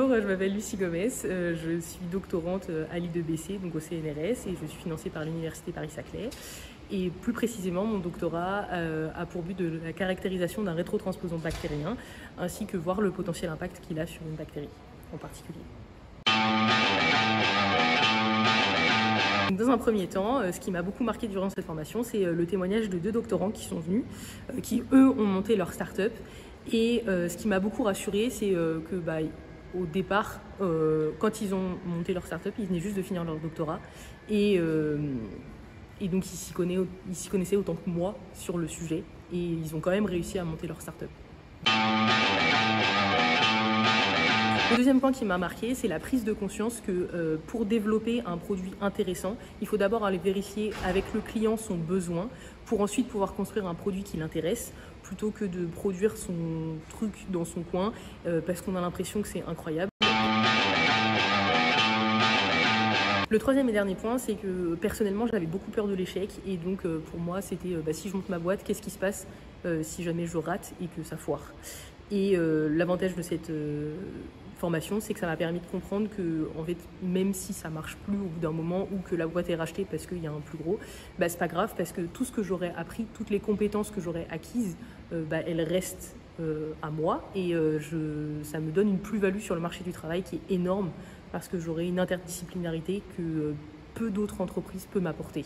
Bonjour, je m'appelle Lucie Gomez, je suis doctorante à l'I2BC, donc au CNRS, et je suis financée par l'Université Paris-Saclay. Et plus précisément, mon doctorat a pour but de la caractérisation d'un rétrotransposon bactérien, ainsi que voir le potentiel impact qu'il a sur une bactérie en particulier. Dans un premier temps, ce qui m'a beaucoup marqué durant cette formation, c'est le témoignage de 2 doctorants qui sont venus, qui eux ont monté leur start-up. Et ce qui m'a beaucoup rassurée, c'est que au départ, quand ils ont monté leur start-up, ils venaient juste de finir leur doctorat. Et donc ils s'y connaissaient autant que moi sur le sujet. Et ils ont quand même réussi à monter leur start-up. Le deuxième point qui m'a marqué, c'est la prise de conscience que pour développer un produit intéressant, il faut d'abord aller vérifier avec le client son besoin pour ensuite pouvoir construire un produit qui l'intéresse plutôt que de produire son truc dans son coin parce qu'on a l'impression que c'est incroyable. Le troisième et dernier point, c'est que personnellement, j'avais beaucoup peur de l'échec et donc pour moi, c'était si je monte ma boîte, qu'est-ce qui se passe si jamais je rate et que ça foire. Et l'avantage de cette formation, c'est que ça m'a permis de comprendre que, en fait, même si ça marche plus au bout d'un moment ou que la boîte est rachetée parce qu'il y a un plus gros, c'est pas grave parce que tout ce que j'aurais appris, toutes les compétences que j'aurais acquises, elles restent à moi et ça me donne une plus-value sur le marché du travail qui est énorme parce que j'aurai une interdisciplinarité que peu d'autres entreprises peuvent m'apporter.